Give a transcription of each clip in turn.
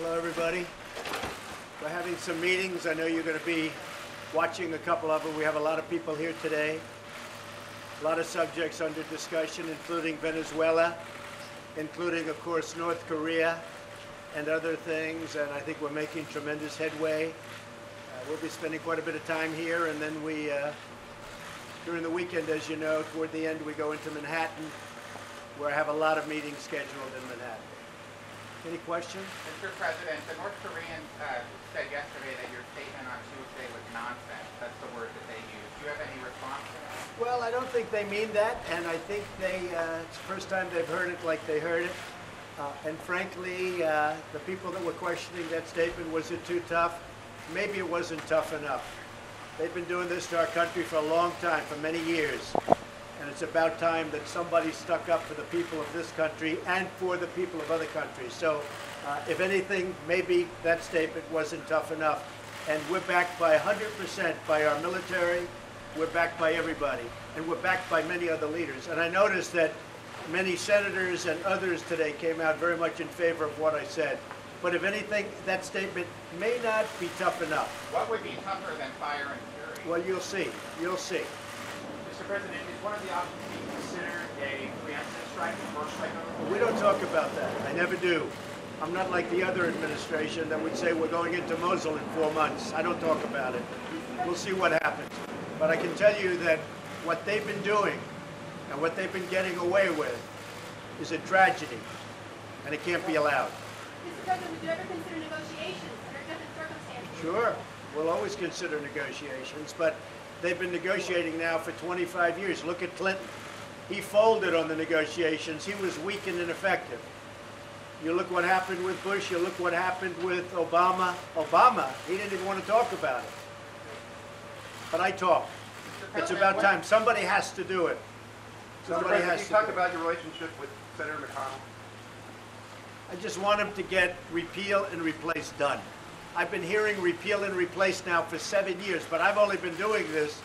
Hello, everybody. We're having some meetings. I know you're going to be watching a couple of them. We have a lot of people here today. A lot of subjects under discussion, including Venezuela, including, of course, North Korea and other things. And I think we're making tremendous headway. We'll be spending quite a bit of time here. And then during the weekend, as you know, toward the end, we go into Manhattan, where I have a lot of meetings scheduled in Manhattan. Any questions? Mr. President, the North Koreans said yesterday that your statement on Tuesday was nonsense. That's the word that they used. Do you have any response to that? Well, I don't think they mean that, and I think it's the first time they've heard it like they heard it. And frankly, the people that were questioning that statement, was it too tough? Maybe it wasn't tough enough. They've been doing this to our country for a long time, for many years. And it's about time that somebody stuck up for the people of this country and for the people of other countries. So if anything, maybe that statement wasn't tough enough. And we're backed by 100% by our military. We're backed by everybody. And we're backed by many other leaders. And I noticed that many senators and others today came out very much in favor of what I said. But if anything, that statement may not be tough enough. What would be tougher than fire and fury? Well, you'll see. You'll see. Mr. President, is one of the options being considered a preemptive strike, a first strike? We don't talk about that. I never do. I'm not like the other administration that would say we're going into Mosul in 4 months. I don't talk about it. We'll see what happens. But I can tell you that what they've been doing and what they've been getting away with is a tragedy, and it can't be allowed. Mr. President, would you ever consider negotiations under different circumstances? Sure. We'll always consider negotiations, but they've been negotiating now for 25 years. Look at Clinton. He folded on the negotiations. He was weak and ineffective. You look what happened with Bush. You look what happened with Obama. Obama, he didn't even want to talk about it. But I talk. It's about time. Somebody has to do it. Somebody has to. You talk about your relationship with Senator McConnell. I just want him to get repeal and replace done. I've been hearing repeal and replace now for 7 years, but I've only been doing this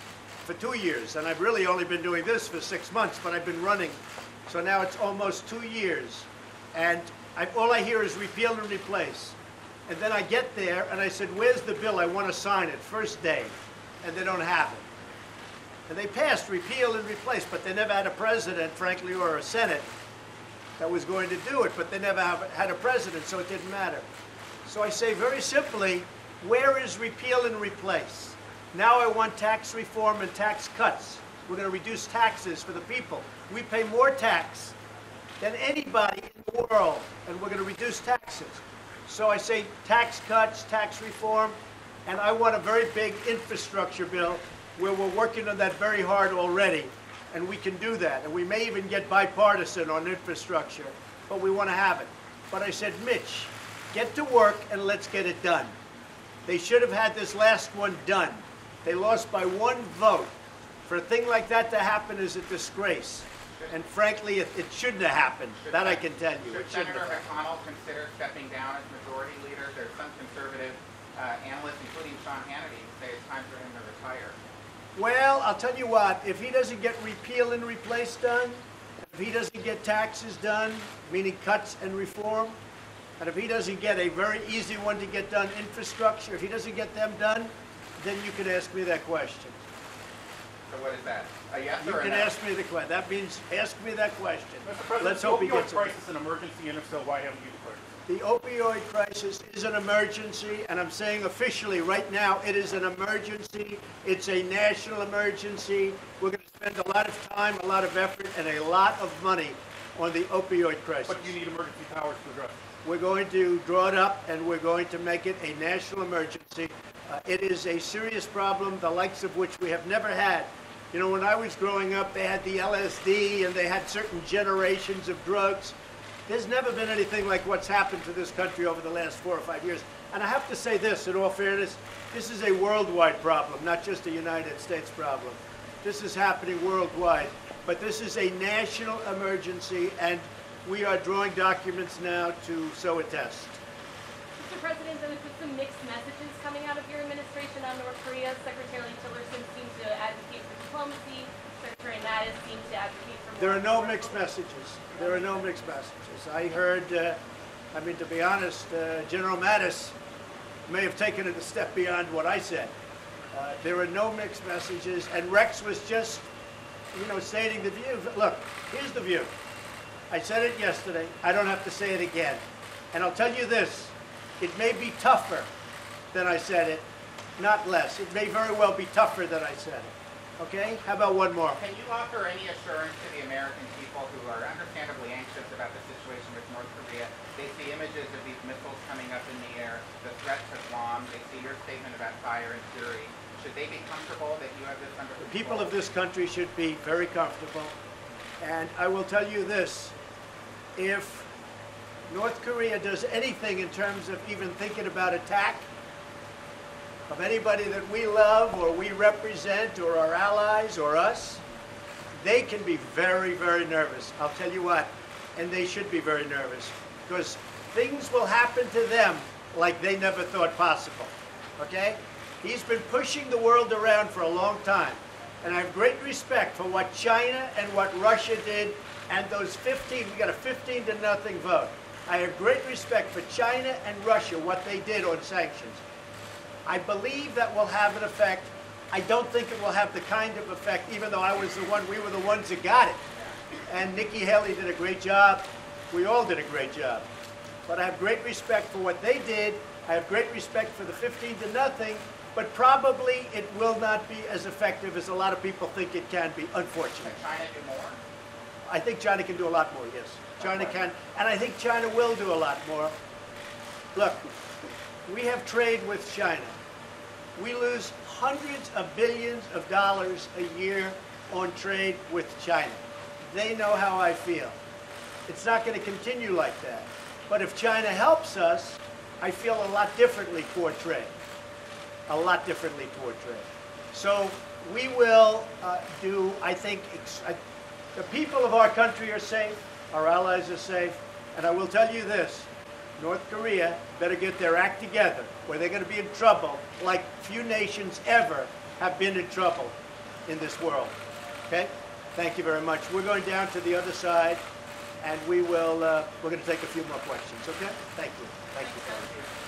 for 2 years, and I've really only been doing this for 6 months, but I've been running. So now it's almost 2 years, and all I hear is repeal and replace. And then I get there, and I said, where's the bill? I want to sign it, first day, and they don't have it. And they passed repeal and replace, but they never had a president, frankly, or a Senate that was going to do it, but they never had a president, so it didn't matter. So I say very simply, where is repeal and replace? Now I want tax reform and tax cuts. We're going to reduce taxes for the people. We pay more tax than anybody in the world, and we're going to reduce taxes. So I say tax cuts, tax reform, and I want a very big infrastructure bill where we're working on that very hard already, and we can do that. And we may even get bipartisan on infrastructure, but we want to have it. But I said, Mitch, get to work and let's get it done. They should have had this last one done. They lost by 1 vote. For a thing like that to happen is a disgrace. And frankly, it shouldn't have happened. That I can tell you. Should Senator McConnell consider stepping down as majority leader? There's some conservative analysts, including Sean Hannity, who say it's time for him to retire. Well, I'll tell you what, if he doesn't get repeal and replace done, if he doesn't get taxes done, meaning cuts and reform, and if he doesn't get a very easy one to get done, infrastructure, if he doesn't get them done, then you can ask me that question. So what is that? A yes You or a can no? ask me the question. That means ask me that question. Mr. President, Let's hope he the opioid gets it. crisis an emergency, and if so, why haven't you declared it? The opioid crisis is an emergency, and I'm saying officially right now it is an emergency. It's a national emergency. We're going to spend a lot of time, a lot of effort, and a lot of money on the opioid crisis. But you need emergency powers to address it. We're going to draw it up, and we're going to make it a national emergency. It is a serious problem, the likes of which we have never had. You know, when I was growing up, they had the LSD, and they had certain generations of drugs. There's never been anything like what's happened to this country over the last 4 or 5 years. And I have to say this, in all fairness, this is a worldwide problem, not just a United States problem. This is happening worldwide. But this is a national emergency, and we are drawing documents now to so attest. Mr. President, there's been some mixed messages coming out of your administration on North Korea. Secretary Tillerson seems to advocate for diplomacy. Secretary Mattis seems to advocate for more... There are no mixed messages. There are no mixed messages. I heard I mean, to be honest, General Mattis may have taken it a step beyond what I said. There are no mixed messages, and Rex was just, stating the view. Look, here's the view. I said it yesterday. I don't have to say it again. And I'll tell you this, it may be tougher than I said it, not less. It may very well be tougher than I said it. Okay? How about one more? Can you offer any assurance to the American people who are understandably anxious about the situation with North Korea? They see images of these missiles coming up in the air, the threat to Guam. They see your statement about fire and fury. Should they be comfortable that you have this under control? The people of this country should be very comfortable. And I will tell you this, if North Korea does anything in terms of even thinking about attack of anybody that we love or we represent or our allies or us, they can be very, very nervous. I'll tell you what, and they should be very nervous because things will happen to them like they never thought possible, okay? He's been pushing the world around for a long time, and I have great respect for what China and what Russia did, and those 15, we got a 15-0 vote. I have great respect for China and Russia, what they did on sanctions. I believe that will have an effect. I don't think it will have the kind of effect, even though we were the ones that got it. And Nikki Haley did a great job. We all did a great job. But I have great respect for what they did. I have great respect for the 15-0, but probably it will not be as effective as a lot of people think it can be, unfortunately. Can China do more? I think China can do a lot more, yes. China can, and I think China will do a lot more. Look, we have trade with China. We lose hundreds of billions of dollars a year on trade with China. They know how I feel. It's not going to continue like that. But if China helps us, I feel a lot differently toward trade. A lot differently toward trade. So we will I think, the people of our country are safe, our allies are safe, and I will tell you this, North Korea better get their act together, or they're going to be in trouble like few nations ever have been in trouble in this world. Okay? Thank you very much. We're going down to the other side, and we're going to take a few more questions, okay? Thank you. Thank you.